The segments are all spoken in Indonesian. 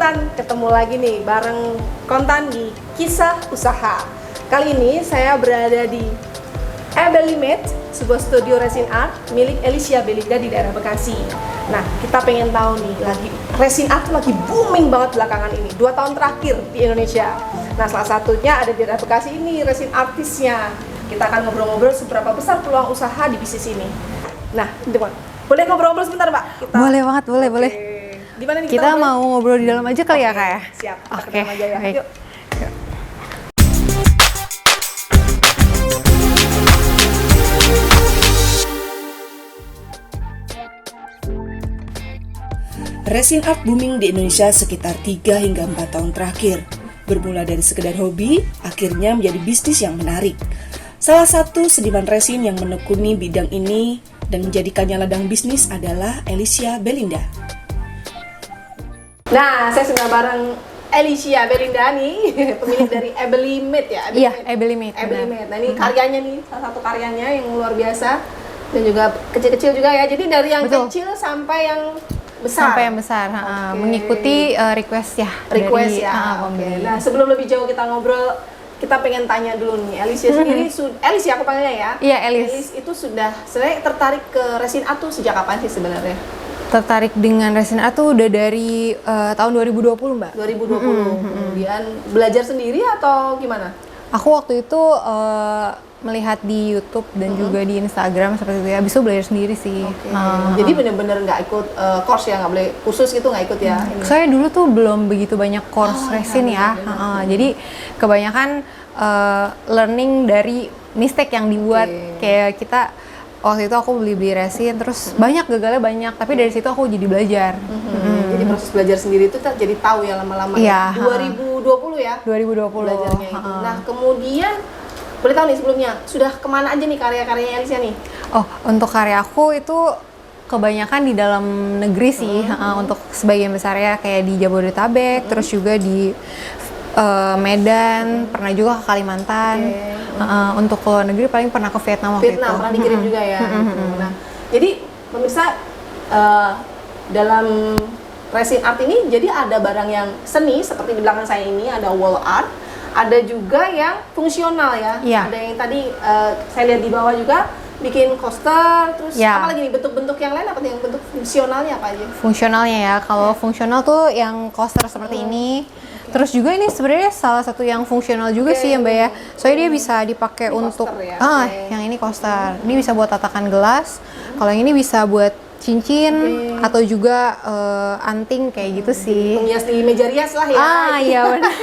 Kontan, ketemu lagi nih bareng Kontan di Kisah Usaha. Kali ini saya berada di Ebelimet, sebuah studio resin art milik Alicia Belinda di daerah Bekasi. Nah, kita pengen tahu nih, lagi resin art lagi booming banget belakangan ini, 2 tahun terakhir di Indonesia. Nah, salah satunya ada di daerah Bekasi ini, resin artisnya. Kita akan ngobrol-ngobrol seberapa besar peluang usaha di bisnis ini. Nah, boleh ngobrol-ngobrol sebentar, Mbak? Boleh banget, boleh. Di mana nih kita mau ngobrol di dalam aja kali ya, Kak ya? Siap, kita ke Oke, dalam aja ya. baik. Yuk. Resin art booming di Indonesia sekitar 3 hingga 4 tahun terakhir. Bermula dari sekedar hobi, akhirnya menjadi bisnis yang menarik. Salah satu seniman resin yang menekuni bidang ini dan menjadikannya ladang bisnis adalah Alicia Belinda. Nah, saya sudah bareng Alicia Belinda nih, pemilik dari Ebelimet ya? Iya, Ebelimet. Ebelimet. Nah, ini karyanya nih, salah satu karyanya yang luar biasa dan juga kecil-kecil juga ya. Jadi dari yang Betul. kecil sampai yang besar. Sampai yang besar, Oke. mengikuti request ya. Request dari, ya. Oke. pembeli. Nah, sebelum lebih jauh kita ngobrol, kita pengen tanya dulu nih, Alicia sendiri, Alicia aku panggilnya ya? Iya, Elis. Elis itu sudah sebenarnya tertarik ke resin art tuh sejak kapan sih sebenarnya? Tertarik dengan resin art tuh udah dari tahun 2020, Mbak. 2020. Kemudian belajar sendiri atau gimana? Aku waktu itu melihat di YouTube dan juga di Instagram seperti itu ya. Habis itu belajar sendiri sih. Oke. Jadi bener-bener nggak ikut course ya, nggak boleh kursus gitu, nggak ikut ya? Ini. Saya dulu tuh belum begitu banyak course resin ya. Jadi kebanyakan learning dari mistake yang dibuat. Kayak kita waktu itu aku beli resin, terus banyak gagalnya banyak. Tapi dari situ aku jadi belajar. Jadi proses belajar sendiri itu jadi tahu ya lama-lama. Iya, Ya. 2020 ya? 2020. Belajarnya itu. Nah, kemudian boleh tahu nih sebelumnya sudah kemana aja nih karya-karyanya Alicia nih? Oh, untuk karya aku itu kebanyakan di dalam negeri sih. Untuk sebagian besar ya kayak di Jabodetabek, terus juga di Medan, pernah juga ke Kalimantan. Untuk ke luar negeri paling pernah ke Vietnam waktu itu. Vietnam pernah dikirim juga ya. Nah, jadi pemirsa dalam resin art ini jadi ada barang yang seni seperti di belakang saya ini, ada wall art, ada juga yang fungsional ya. Iya. Ada yang tadi saya lihat di bawah juga bikin coaster, terus Ya. apa lagi nih bentuk-bentuk yang lain, apa nih yang bentuk fungsionalnya apa aja? Fungsionalnya ya, kalau fungsional tuh yang coaster seperti ini. Terus juga ini sebenarnya salah satu yang fungsional juga sih ya, Mbak ya. Soalnya dia bisa dipakai Ini untuk coaster ya? yang ini coaster. Ini bisa buat tatakan gelas. Kalau yang ini bisa buat cincin atau juga anting kayak gitu sih. Menghias di meja rias lah ya. Iya benar.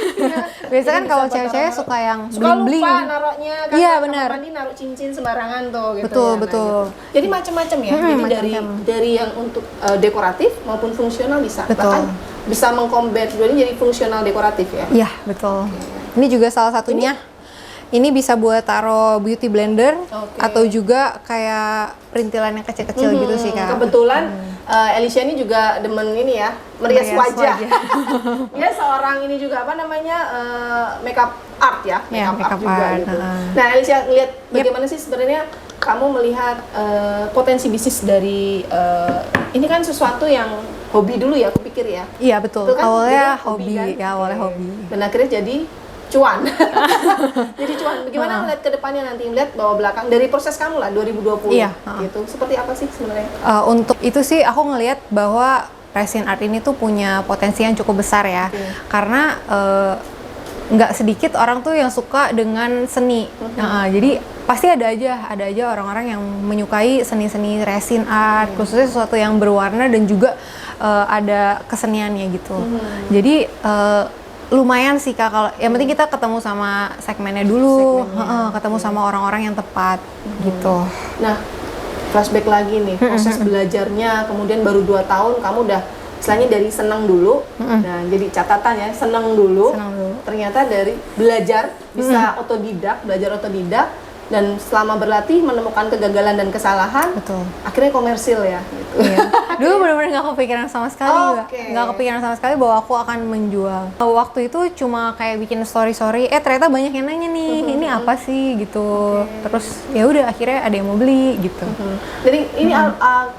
Biasa kan Jadi kalau bisa cewek-cewek buat suka yang suka bling-bling. lupa naruhnya kan. Iya, kamar benar. mandi naruh cincin sembarangan tuh gitu. Betul, ya. Nah, betul. gitu. Jadi macam-macam ya. Jadi macam-macam. dari yang untuk dekoratif maupun fungsional bisa. Betul. Bahkan bisa mengkombin dua-duanya jadi fungsional dekoratif ya. Iya, betul. Ini juga salah satunya. Ini bisa buat taruh beauty blender atau juga kayak perintilan yang kecil-kecil gitu sih, Kak. Kebetulan Alicia ini juga demen ini ya, merias Merias wajah. wajah. Dia seorang ini juga apa namanya makeup art ya, Ya, makeup art makeup juga art, gitu. Nah, Alicia lihat bagaimana sih sebenarnya kamu melihat potensi bisnis dari ini kan sesuatu yang hobi dulu ya, aku pikir ya. Iya, betul. Itu kan Awalnya jadi hobi, kan? ya awalnya Oke. hobi. Dan akhirnya jadi cuan. Jadi cuan. Bagaimana melihat ke depannya nanti, melihat bahwa belakang dari proses kamu lah 2020 Iya, gitu. Seperti apa sih sebenarnya? Untuk itu sih aku ngelihat bahwa resin art ini tuh punya potensi yang cukup besar ya. Karena nggak sedikit orang tuh yang suka dengan seni. Jadi pasti ada aja orang-orang yang menyukai seni-seni resin art, khususnya sesuatu yang berwarna dan juga ada keseniannya gitu. Jadi lumayan sih, Kak, kalau yang penting kita ketemu sama segmennya dulu, ketemu sama orang-orang yang tepat gitu. Nah, flashback lagi nih, proses belajarnya, kemudian baru 2 tahun kamu udah istilahnya dari senang dulu. Nah, jadi catatan ya, senang dulu. Senang dulu. Ternyata dari belajar bisa belajar otodidak dan selama berlatih menemukan kegagalan dan kesalahan, Betul. akhirnya komersil ya gitu. Iya. Dulu benar-benar nggak kepikiran sama sekali, Mbak. Oke. Nggak kepikiran sama sekali bahwa aku akan menjual. Waktu itu cuma kayak bikin story, ternyata banyak yang nanya nih, ini apa sih gitu. Terus ya udah akhirnya ada yang mau beli gitu. Jadi ini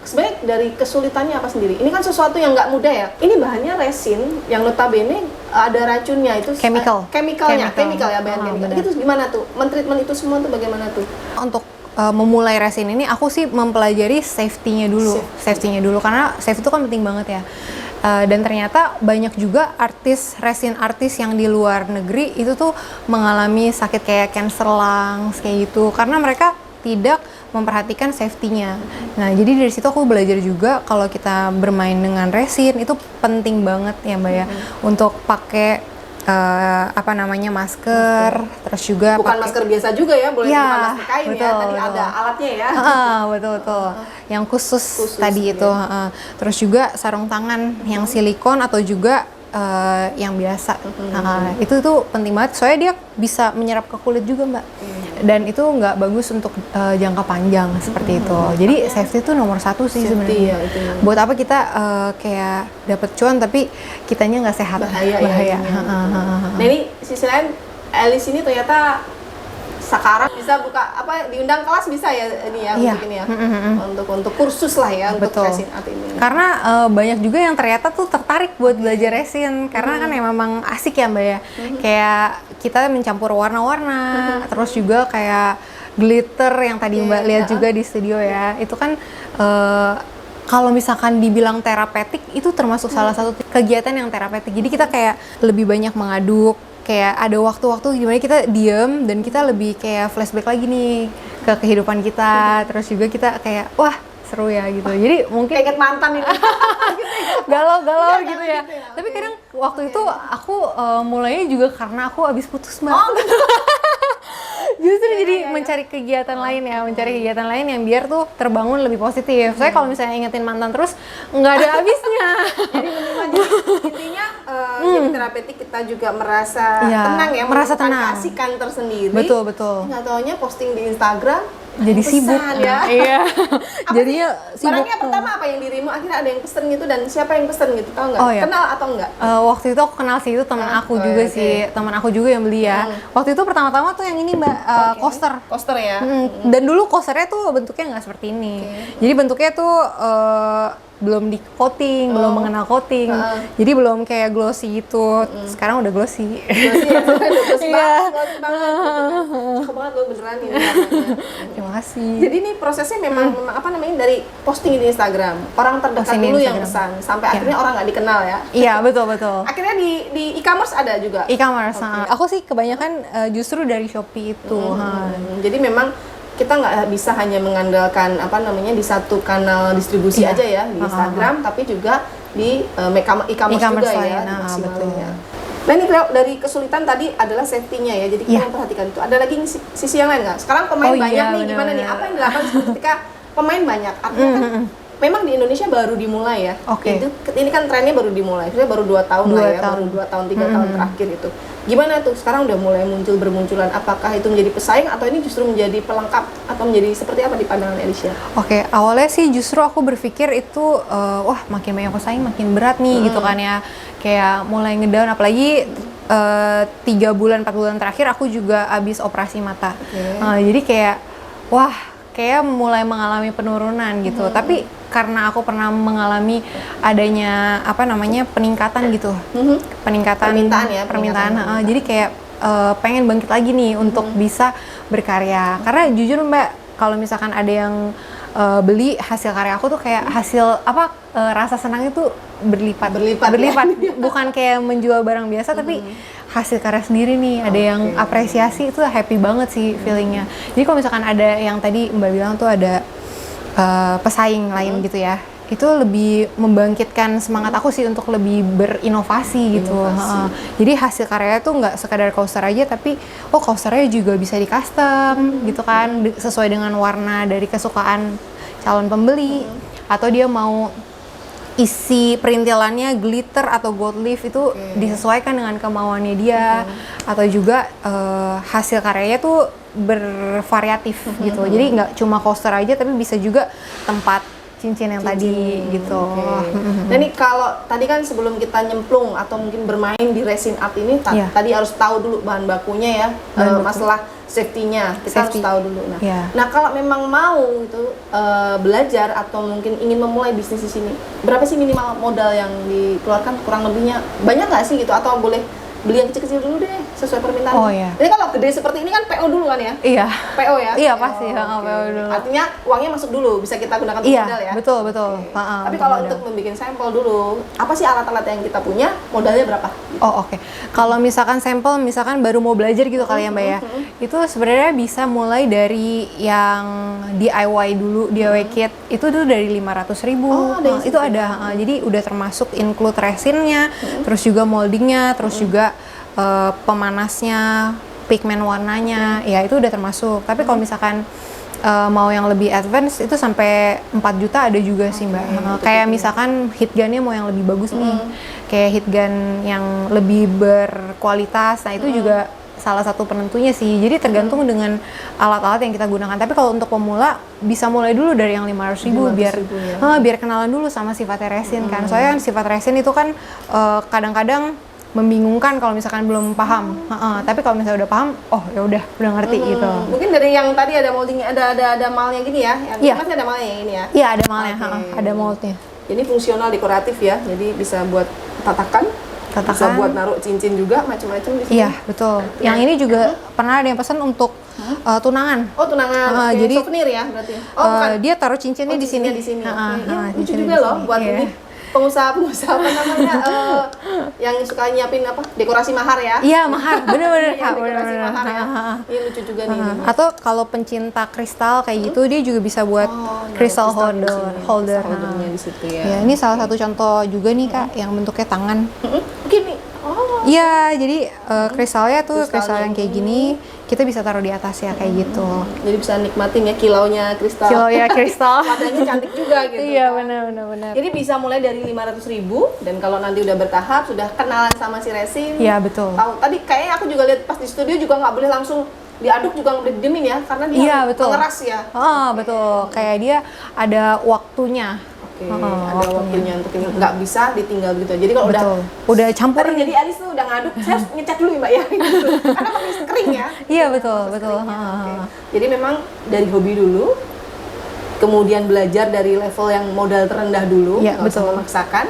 sebenarnya dari kesulitannya apa sendiri? Ini kan sesuatu yang nggak mudah ya. Ini bahannya resin yang notabene ada racunnya itu. Chemical. Chemical ya, bahan chemical. Benar. Itu gimana tuh? Men-treatment itu semua tuh bagaimana tuh? Untuk memulai resin ini aku sih mempelajari safety-nya dulu. Safety-nya dulu karena safety itu kan penting banget ya. Dan ternyata banyak juga resin artis yang di luar negeri itu tuh mengalami sakit kayak cancer lungs kayak gitu karena mereka tidak memperhatikan safety-nya. Nah, jadi dari situ aku belajar juga kalau kita bermain dengan resin itu penting banget ya, Mbak ya, untuk pakai masker, terus juga Bukan masker biasa juga ya, boleh Ya, bukan masker kain betul, ya. Tadi betul. ada alatnya ya. betul. Yang khusus tadi ya. itu. Terus juga sarung tangan yang silikon atau juga yang biasa. Itu tuh penting banget. Soalnya dia bisa menyerap ke kulit juga, Mbak. Dan itu nggak bagus untuk jangka panjang seperti itu. Jadi safety itu nomor satu sih sebenarnya. Ya, itu yang Buat apa kita kayak dapat cuan tapi kitanya nggak sehat? bahaya. Ya, nah ini sisi lain, Alice ini ternyata sekarang bisa buka diundang kelas bisa ya ini ya, Iya. untuk ini ya, untuk kursus lah ya, untuk Betul. resin art ini. Karena banyak juga yang ternyata tuh tertarik buat belajar resin karena kan ya memang asik ya, Mbak ya. Kayak kita mencampur warna-warna, terus juga kayak glitter yang tadi Mbak lihat juga di studio ya. Itu kan kalau misalkan dibilang terapeutik itu termasuk salah satu kegiatan yang terapeutik. Jadi kita kayak lebih banyak mengaduk, kayak ada waktu-waktu gimana kita diem dan kita lebih kayak flashback lagi nih ke kehidupan kita. Terus juga kita kayak wah seru ya gitu. Jadi mungkin Kayak inget mantan ini. galau-galau gitu ya. Tapi kadang waktu itu aku mulainya juga karena aku abis putus, Mbak. Justru jadi mencari kegiatan lain ya, mencari kegiatan lain yang biar tuh terbangun lebih positif. Saya kalau misalnya ingetin mantan terus nggak ada habisnya. Jadi intinya jadi terapeutik kita juga merasa Iya, tenang ya, merasa menemukan tenang. keasikan tersendiri. Betul. Nggak taunya posting di Instagram Jadi pesan sibuk ya. Iya. Apa Jadinya sih, sibuk. barangnya pertama apa yang dirimu, akhirnya ada yang pesen gitu, dan siapa yang pesen gitu, tahu nggak? Oh, iya. Kenal atau enggak? Waktu itu aku kenal sih, itu teman aku juga oke. sih, teman aku juga yang beli ya. Waktu itu pertama-tama tuh yang ini, Mbak, coaster. Coaster ya. Dan dulu coasternya tuh bentuknya nggak seperti ini. Jadi bentuknya tuh belum di coating, belum mengenal coating. Jadi belum kayak glossy gitu. Sekarang udah glossy. Glossy ya, glossy Iya. banget. Cakep banget lo beneran ini. Terima kasih. Jadi ini prosesnya memang dari posting di Instagram, orang terdekat Posting di dulu yang Instagram. pesan, sampai akhirnya orang nggak dikenal ya. Iya, betul. Akhirnya di e-commerce ada juga. E-commerce. Aku sih kebanyakan justru dari Shopee itu. Jadi memang kita nggak bisa hanya mengandalkan di satu kanal distribusi aja ya di Instagram, tapi juga di e-commerce juga lain. ya, Nah, maksimalnya. Nah ini dari kesulitan tadi adalah safety-nya ya, jadi kita memperhatikan itu. Ada lagi sisi yang lain nggak? Sekarang pemain banyak nih, gimana nih? Apa yang dilakukan ketika pemain banyak? Artinya kan memang di Indonesia baru dimulai ya. Oke. Ini kan trennya baru dimulai, maksudnya baru 2 tahun lah ya, baru 2 tahun 3 tahun terakhir itu. Gimana tuh? Sekarang udah mulai bermunculan. Apakah itu menjadi pesaing atau ini justru menjadi pelengkap atau menjadi seperti apa di pandangan Alicia? Oke, awalnya sih justru aku berpikir itu wah makin banyak pesaing makin berat nih gitu kan ya. Kayak mulai ngedown, apalagi 3 bulan 4 bulan terakhir aku juga habis operasi mata. Jadi kayak wah kayak mulai mengalami penurunan gitu. Tapi karena aku pernah mengalami adanya peningkatan gitu. Peningkatan Permintaan ya, permintaan. Jadi kayak pengen bangkit lagi nih untuk bisa berkarya. Karena jujur Mbak, kalau misalkan ada yang beli hasil karya aku tuh kayak hasil rasa senang itu berlipat. Bukan kayak menjual barang biasa, tapi hasil karya sendiri nih, ada yang apresiasi, itu happy banget sih feelingnya. Jadi kalau misalkan ada yang tadi Mbak bilang tuh ada pesaing lain gitu ya, itu lebih membangkitkan semangat aku sih untuk lebih berinovasi gitu. Jadi hasil karyanya tuh nggak sekadar coaster aja, tapi coasternya juga bisa di custom gitu kan, sesuai dengan warna dari kesukaan calon pembeli, atau dia mau isi perintilannya glitter atau gold leaf, itu disesuaikan dengan kemauannya dia. Atau juga hasil karyanya tuh bervariatif gitu. Jadi nggak cuma coaster aja, tapi bisa juga tempat cincin yang tadi gitu. Nah ini kalau tadi kan sebelum kita nyemplung atau mungkin bermain di resin art ini, tadi harus tahu dulu bahan bakunya ya, masalah safety-nya kita harus tahu dulu. Nah kalau memang mau itu belajar atau mungkin ingin memulai bisnis di sini, berapa sih minimal modal yang dikeluarkan, kurang lebihnya banyak nggak sih gitu, atau boleh beli yang kecil-kecil dulu deh sesuai permintaan. Oh iya. Jadi kalau gede seperti ini kan PO dulu kan ya? Iya. PO ya? Iya pasti, PO dulu. Artinya uangnya masuk dulu, bisa kita gunakan untuk modal ya? Iya, betul. Tapi kalau untuk membuat sampel dulu, apa sih alat-alat yang kita punya, modalnya berapa? Oh oke. Kalau misalkan sampel, misalkan baru mau belajar gitu kali ya Mbak ya, itu sebenarnya bisa mulai dari yang DIY dulu, DIY kit, itu dulu dari 500.000. Itu ada, jadi udah termasuk include resinnya, terus juga moldingnya, terus juga pemanasnya, pigmen warnanya, ya itu udah termasuk. Tapi kalau misalkan mau yang lebih advance itu sampai 4 juta ada juga sih Mbak. Kayak misalkan heat gunnya mau yang lebih bagus nih, kayak heat gun yang lebih berkualitas, nah itu juga salah satu penentunya sih. Jadi tergantung dengan alat-alat yang kita gunakan. Tapi kalau untuk pemula bisa mulai dulu dari yang 500.000 biar kenalan dulu sama sifat resin kan. Soalnya kan sifat resin itu kan kadang-kadang membingungkan kalau misalkan belum paham. Tapi kalau misalnya udah paham, oh ya udah ngerti gitu. Mungkin dari yang tadi ada moldingnya, ada malnya gini ya. Yang masih ada malnya yang ini ya. Iya, ada malnya, ada moldnya. Jadi fungsional dekoratif ya. Jadi bisa buat tatakan, bisa buat naruh cincin juga, macam-macam di sini. Iya, betul. Yang ini juga pernah ada yang pesan untuk tunangan. Oh, tunangan. Jadi souvenir ya berarti. Oh, bukan. Dia taruh cincinnya di sini. Lucu juga loh buat ini. Pengusaha apa namanya yang suka nyiapin apa dekorasi mahar ya? Iya, mahar, bener-bener Kak, dekorasi mahar ya. Ini lucu juga nih. Atau kalau pencinta kristal kayak gitu, dia juga bisa buat crystal holdernya di situ ya. Ya, ini salah satu contoh juga nih Kak, yang bentuknya tangan. Gini. Iya, jadi kristalnya tuh kristal yang kayak gini, kita bisa taruh di atas ya kayak gitu. Jadi bisa nikmatin ya kilaunya kristal. Wadahnya cantik juga gitu. Iya, benar. Jadi bisa mulai dari 500.000, dan kalau nanti udah bertahap, sudah kenalan sama si resin. Iya, betul. Tahu tadi kayaknya aku juga lihat pas di studio juga nggak boleh langsung diaduk, juga nggak boleh didiemin ya, karena dia mengeras ya. Betul. Kayak dia ada waktunya. Ada waktunya untuk ini, nggak bisa ditinggal gitu. Jadi kalau udah campur jadi Alis tuh udah ngaduk, saya harus ngecat dulu ya Mbak ya gitu. Karena masih kering ya. Iya, betul. Jadi memang dari hobi dulu, kemudian belajar dari level yang modal terendah dulu, nggak usah memaksakan.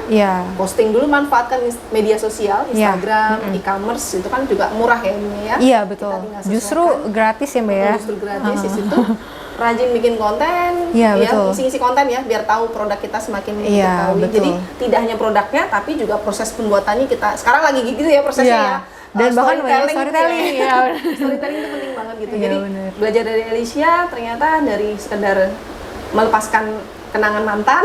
Posting dulu, manfaatkan media sosial, Instagram, e-commerce, itu kan juga murah ya ini ya. Iya, betul. Justru gratis ya Mbak ya. Justru gratis di situ. Rajin bikin konten, isi-isi konten ya, biar tahu produk kita semakin diketahui. Jadi tidak hanya produknya, tapi juga proses pembuatannya kita sekarang lagi gitu ya prosesnya ya. Dan bahkan storytelling ya. Storytelling itu penting banget gitu. Jadi belajar dari Alicia ternyata dari sekedar melepaskan kenangan mantan.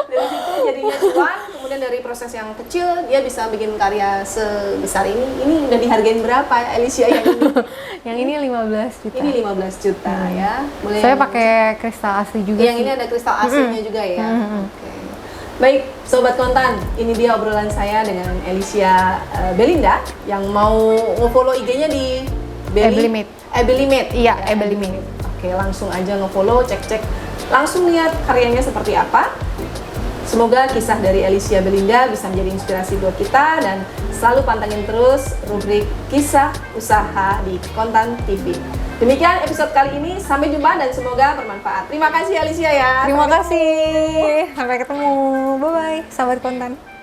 Dari situ jadinya cuan, kemudian dari proses yang kecil dia bisa bikin karya sebesar ini. Ini udah dihargain berapa ya Alicia yang ini? Yang ini 15 juta. Ini 15 juta ya. Boleh saya pakai kristal asli juga. Yang ini ada kristal aslinya juga ya. Baik, Sobat Kontan, ini dia obrolan saya dengan Alicia Belinda yang mau nge-follow IG-nya di Ebelimate. Iya, Ebelimate. Oke, langsung aja nge-follow, cek-cek, langsung lihat karyanya seperti apa. Semoga kisah dari Alicia Belinda bisa menjadi inspirasi buat kita, dan selalu pantengin terus rubrik kisah usaha di Kontan TV. Demikian episode kali ini, sampai jumpa dan semoga bermanfaat. Terima kasih Alicia ya. Terima kasih. Sampai ketemu. Bye-bye, sahabat Kontan.